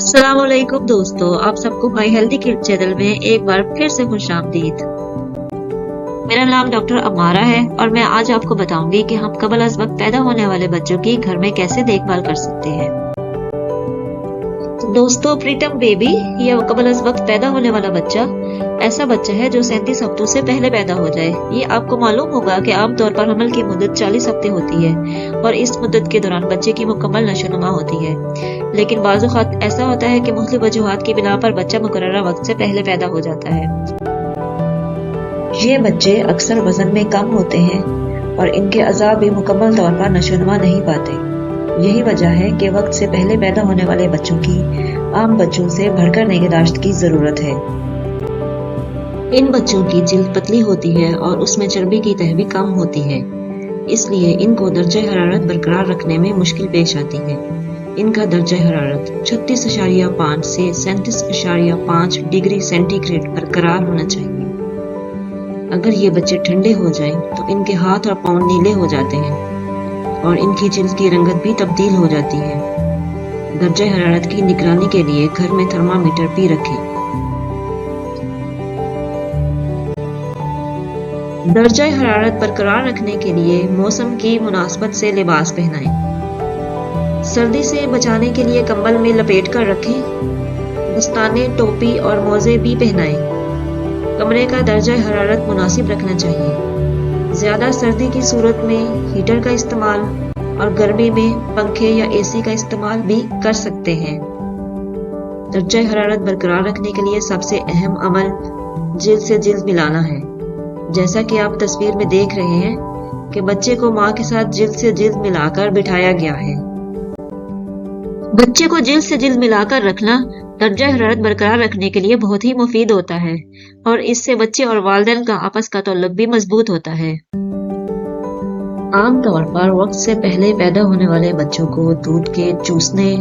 अस्सलाम वालेकुम दोस्तों, आप सबको माई हेल्दी किड चैनल में एक बार फिर से खुश आमदीद। मेरा नाम डॉक्टर अमारा है और मैं आज आपको बताऊंगी कि हम कबल अज़ वक्त पैदा होने वाले बच्चों की घर में कैसे देखभाल कर सकते हैं। तो दोस्तों, प्रीटर्म बेबी या कबल अज़ वक्त पैदा होने वाला बच्चा ऐसा बच्चा है जो 37 हफ्तों से पहले पैदा हो जाए। ये आपको मालूम होगा कि आमतौर पर हमल की मुद्दत 40 हफ्ते होती है और इस मुद्दत के दौरान बच्चे की मुकम्मल नशोनुमा होती है। लेकिन बाज़ औक़ात ऐसा होता है कि मुख्तलिफ वजूहात की बिना पर बच्चा मुकर्ररा वक्त से पहले पैदा हो जाता है। ये बच्चे अक्सर वजन में कम होते हैं और इनके अज़ा भी मुकम्मल तौर पर नशोनुमा नहीं पाते। यही वजह है कि वक्त से पहले पैदा होने वाले बच्चों की आम बच्चों से बढ़कर निगहदाश्त की ज़रूरत है। इन बच्चों की जिल्द पतली होती है और उसमें चर्बी की तह भी कम होती है, इसलिए इनको दर्जा हरारत बरकरार रखने में मुश्किल पेश आती है। इनका दर्जा हरारत 36.5 से 37.5 डिग्री सेंटीग्रेड बरकरार होना चाहिए। अगर ये बच्चे ठंडे हो जाएं तो इनके हाथ और पाँव नीले हो जाते हैं और इनकी जिल्द की रंगत भी तब्दील हो जाती है। दर्जा हरारत की निगरानी के लिए घर में थर्मामीटर भी रखें। दर्जा हरारत बरकरार रखने के लिए मौसम की मुनासबत से लिबास पहनाएं। सर्दी से बचाने के लिए कंबल में लपेट कर रखें। दस्ताने, टोपी और मोजे भी पहनाएं। कमरे का दर्जा हरारत मुनासिब रखना चाहिए। ज़्यादा सर्दी की सूरत में हीटर का इस्तेमाल और गर्मी में पंखे या एसी का इस्तेमाल भी कर सकते हैं। दर्जा हरारत बरकरार रखने के लिए सबसे अहम अमल जिल्द से जिल्द मिलाना है। जैसा कि आप तस्वीर में देख रहे हैं कि बच्चे को माँ के साथ जिल्द से जिल्द मिलाकर बिठाया गया है। बच्चे को जिल्द से जिल्द मिलाकर रखना दर्जा हरारत बरकरार रखने के लिए बहुत ही मुफीद होता है और इससे बच्चे और वालिदैन का आपस का ताल्लुक भी मजबूत होता है। आम तौर पर वक्त से पहले पैदा होने वाले बच्चों को दूध के चूसने,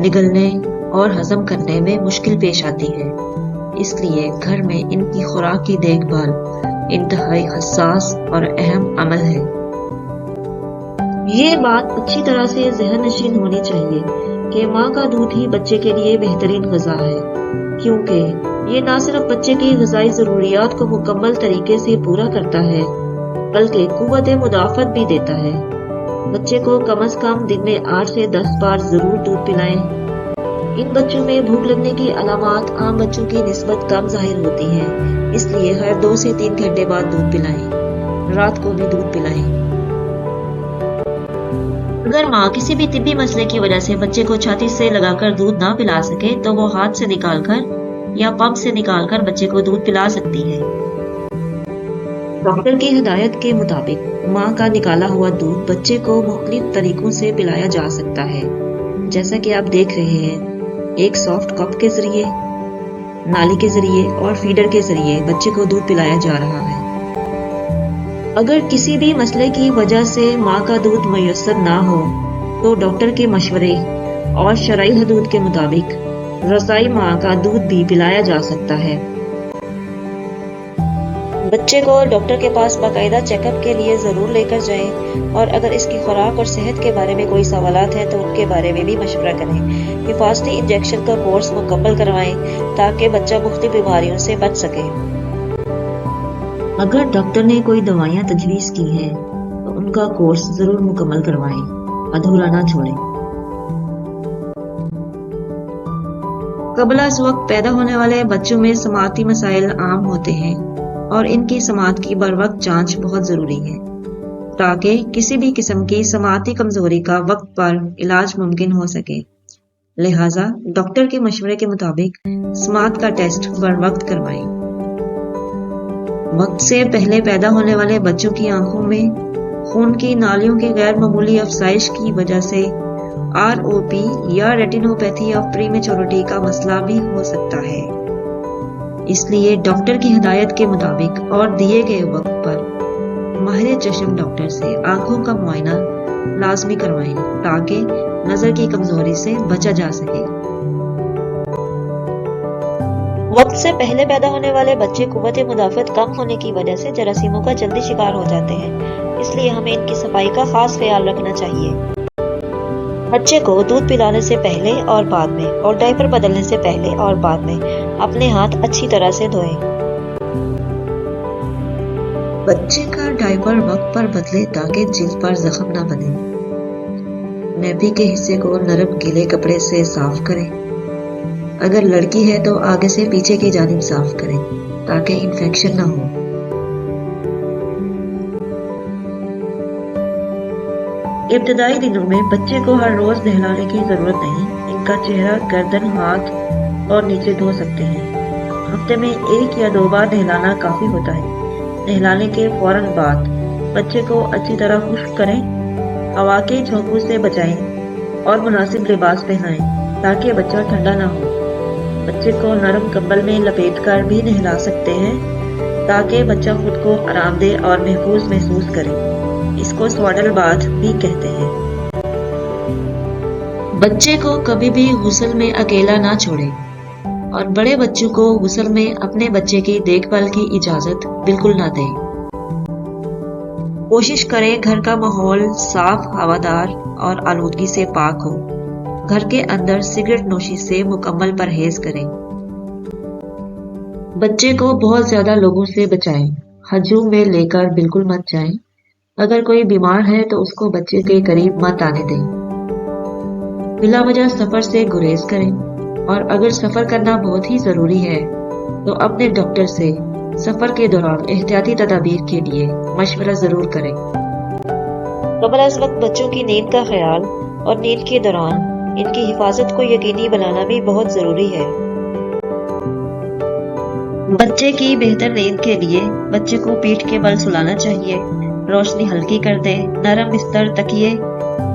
निगलने और हजम करने में मुश्किल पेश आती है, इसलिए घर में इनकी खुराक की देखभाल इंतहाई हसास और अहम अमल है। ये बात अच्छी तरह से ज़हन नशीन होनी चाहिए कि माँ का दूध ही बच्चे के लिए बेहतरीन ग़िज़ा है, क्योंकि ये न सिर्फ बच्चे की ग़िज़ाई ज़रूरियात को मुकम्मल तरीके से पूरा करता है बल्कि कुव्वत मुदाफ़त भी देता है। बच्चे को कम से कम दिन में 8 से 10 बार ज़रूर दूध पिलाएं। इन बच्चों में भूख लगने की अलामात आम बच्चों की निस्बत कम ज़ाहिर होती हैं, इसलिए हर 2 से 3 घंटे बाद दूध पिलाएं। रात को भी दूध पिलाएं। अगर माँ किसी भी तिब्बी मसले की वजह से बच्चे को छाती से लगाकर दूध ना पिला सके तो वो हाथ से निकालकर या पंप से निकालकर बच्चे को दूध पिला सकती है। डॉक्टर की हिदायत के मुताबिक माँ का निकाला हुआ दूध बच्चे को मुख्तलिफ तरीकों से पिलाया जा सकता है, जैसा कि आप देख रहे हैं। एक सॉफ्ट कप के जरिए, नाली के जरिए और फीडर के जरिए बच्चे को दूध पिलाया जा रहा है। अगर किसी भी मसले की वजह से माँ का दूध मुयस्सर ना हो तो डॉक्टर के मशवरे और शरई हदूद के मुताबिक रज़ाई माँ का दूध भी पिलाया जा सकता है। बच्चे को डॉक्टर के पास बाकायदा चेकअप के लिए ज़रूर लेकर जाएं और अगर इसकी खुराक और सेहत के बारे में कोई सवालात हैं तो उनके बारे में भी मशवरा करें। हिफाजती इंजेक्शन का कोर्स मुकम्मल करवाएं ताकि बच्चा मुख्तलिफ बीमारियों से बच सके। अगर डॉक्टर ने कोई दवाइयाँ तजवीज़ की हैं तो उनका कोर्स ज़रूर मुकम्मल करवाएं, अधूरा ना छोड़ें। कबल अज़ वक्त पैदा होने वाले बच्चों में समाती मसाइल आम होते हैं और इनकी समात की बर वक्त जांच बहुत ज़रूरी है ताकि किसी भी किस्म की समाती कमज़ोरी का वक्त पर इलाज मुमकिन हो सके। लिहाजा डॉक्टर के मशवरे के मुताबिक समात का टेस्ट बर वक्त करवाएं। वक्त से पहले पैदा होने वाले बच्चों की आंखों में खून की नालियों की गैर मामूली अफसाइश की वजह से ROP या रेटिनोपैथी ऑफ प्रीमेच्योरिटी का मसला भी हो सकता है, इसलिए डॉक्टर की हिदायत के मुताबिक और दिए गए वक्त पर माहिर चश्म डॉक्टर से आंखों का मुआयना लाजमी करवाएं ताकि नजर की कमजोरी से बचा जा सके। वक्त से पहले पैदा होने वाले बच्चे कुव्वत मुदाफ़त कम होने की वजह से जरासीमों का जल्दी शिकार हो जाते हैं, इसलिए हमें इनकी सफाई का खास ख्याल रखना चाहिए। بچے کو دودھ پلانے سے پہلے اور بعد میں اور ڈائپر بدلنے سے پہلے اور بعد میں اپنے ہاتھ اچھی طرح سے دھوئیں۔ بچے کا ڈائپر وقت پر بدلے تاکہ جلد پر زخم نہ بنے۔ نیپی کے حصے کو نرم گیلے کپڑے سے صاف کریں۔ اگر لڑکی ہے تو آگے سے پیچھے کی جانب صاف کریں تاکہ انفیکشن نہ ہو۔ ابتدائی دنوں میں بچے کو ہر روز نہلانے کی ضرورت نہیں۔ ان کا چہرہ، گردن، ہاتھ اور نیچے دھو سکتے ہیں۔ ہفتے میں 1 یا 2 بار نہلانا کافی ہوتا ہے۔ نہلانے کے فوراً بعد بچے کو اچھی طرح خشک کریں، ہوا کے جھونکوں سے بچائیں اور مناسب لباس پہنائیں تاکہ بچہ ٹھنڈا نہ ہو۔ بچے کو نرم کمبل میں لپیٹ کر بھی نہلا سکتے ہیں تاکہ بچہ خود کو آرام دہ اور محفوظ محسوس کرے۔ اس کو سواڈل باتھ بھی کہتے ہیں۔ بچے کو کبھی بھی غسل میں اکیلا نہ چھوڑیں اور بڑے بچوں کو غسل میں اپنے بچے کی دیکھ بھال کی اجازت بالکل نہ دیں۔ کوشش کریں گھر کا ماحول صاف، ہوادار اور آلودگی سے پاک ہو۔ گھر کے اندر سگریٹ نوشی سے مکمل پرہیز کریں۔ بچے کو بہت زیادہ لوگوں سے بچائیں۔ ہجوم میں لے کر بالکل مت جائیں۔ اگر کوئی بیمار ہے تو اس کو بچے کے قریب مت آنے دیں۔ بلا وجہ سفر سے گریز کریں اور اگر سفر کرنا بہت ہی ضروری ہے تو اپنے ڈاکٹر سے سفر کے دوران احتیاطی تدابیر کے لیے مشورہ ضرور کریں۔ قبل از وقت بچوں کی نیند کا خیال اور نیند کے دوران ان کی حفاظت کو یقینی بنانا بھی بہت ضروری ہے۔ بچے کی بہتر نیند کے لیے بچے کو پیٹھ کے بل سلانا چاہیے۔ روشنی ہلکی کر دیں، نرم بستر، تکیے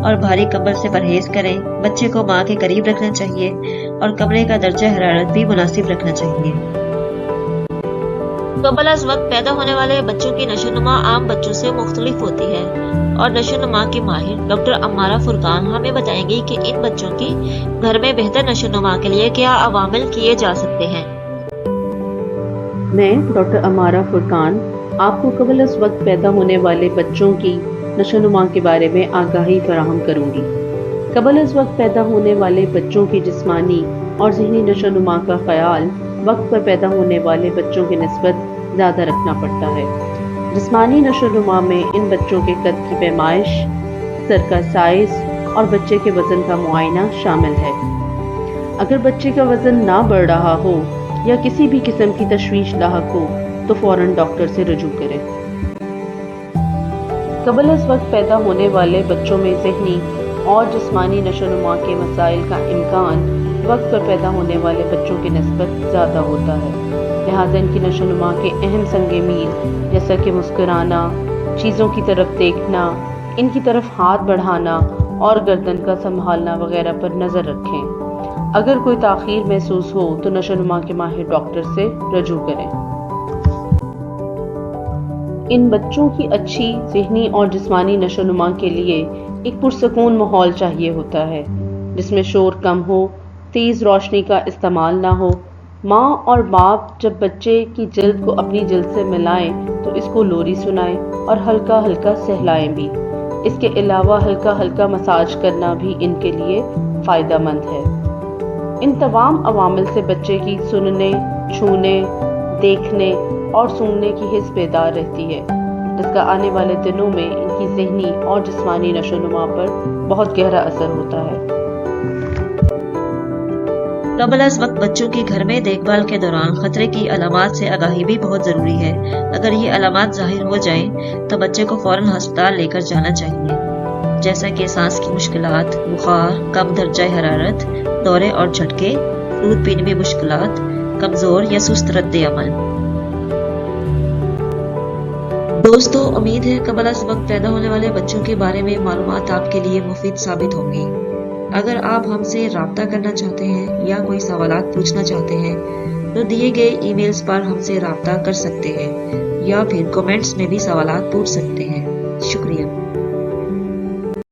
اور بھاری کمبل سے پرہیز کریں۔ بچے کو ماں کے قریب رکھنا چاہیے اور کمرے کا درجہ حرارت بھی مناسب رکھنا چاہیے۔ قبل از وقت پیدا ہونے والے بچوں کی نشوونما عام بچوں سے مختلف ہوتی ہے اور نشوونما کی ماہر ڈاکٹر امارہ فرقان ہمیں بتائیں گی کہ ان بچوں کی گھر میں بہتر نشوونما کے لیے کیا عوامل کیے جا سکتے ہیں۔ میں ڈاکٹر امارہ فرقان آپ کو قبل از وقت پیدا ہونے والے بچوں کی نشوونما کے بارے میں آگاہی فراہم کروں گی۔ قبل از وقت پیدا ہونے والے بچوں کی جسمانی اور ذہنی نشوونما کا خیال وقت پر پیدا ہونے والے بچوں کی نسبت زیادہ رکھنا پڑتا ہے۔ جسمانی نشوونما میں ان بچوں کے قد کی پیمائش، سر کا سائز اور بچے کے وزن کا معائنہ شامل ہے۔ اگر بچے کا وزن نہ بڑھ رہا ہو یا کسی بھی قسم کی تشویش لاحق ہو تو فوراً ڈاکٹر سے رجوع کریں۔ قبل از وقت پیدا ہونے والے بچوں میں ذہنی اور جسمانی نشوونما کے مسائل کا امکان وقت پر پیدا ہونے والے بچوں کی نسبت زیادہ ہوتا ہے، لہٰذا ان کی نشوونما کے اہم سنگ میل جیسا کہ مسکرانا، چیزوں کی طرف دیکھنا، ان کی طرف ہاتھ بڑھانا اور گردن کا سنبھالنا وغیرہ پر نظر رکھیں۔ اگر کوئی تاخیر محسوس ہو تو نشوونما کے ماہر ڈاکٹر سے رجوع کریں۔ ان بچوں کی اچھی ذہنی اور جسمانی نشوونما کے لیے ایک پرسکون ماحول چاہیے ہوتا ہے جس میں شور کم ہو، تیز روشنی کا استعمال نہ ہو۔ ماں اور باپ جب بچے کی جلد کو اپنی جلد سے ملائیں تو اس کو لوری سنائیں اور ہلکا ہلکا سہلائیں بھی۔ اس کے علاوہ ہلکا ہلکا مساج کرنا بھی ان کے لیے فائدہ مند ہے۔ ان تمام عوامل سے بچے کی سننے، چھونے، دیکھنے اور سونگنے کی حس بیدار رہتی ہے، جس کا آنے والے دنوں میں ان کی ذہنی اور جسمانی نشوونما پر بہت گہرا اثر ہوتا ہے۔ قبل از وقت بچوں کی گھر میں دیکھ بھال کے دوران خطرے کی علامات سے آگاہی بھی بہت ضروری ہے۔ اگر یہ علامات ظاہر ہو جائیں تو بچے کو فوراً ہسپتال لے کر جانا چاہیے، جیسا کہ سانس کی مشکلات، بخار، کم درجہ حرارت، دورے اور جھٹکے، دودھ پینے میں مشکلات، کمزور یا سست رد عمل۔ دوستو، امید ہے قبل از وقت پیدا ہونے والے بچوں کے بارے میں معلومات آپ کے لیے مفید ثابت ہوں گی۔ اگر آپ ہم سے رابطہ کرنا چاہتے ہیں یا کوئی سوالات پوچھنا چاہتے ہیں تو دیے گئے ای میلز پر ہم سے رابطہ کر سکتے ہیں یا پھر کمنٹس میں بھی سوالات پوچھ سکتے ہیں۔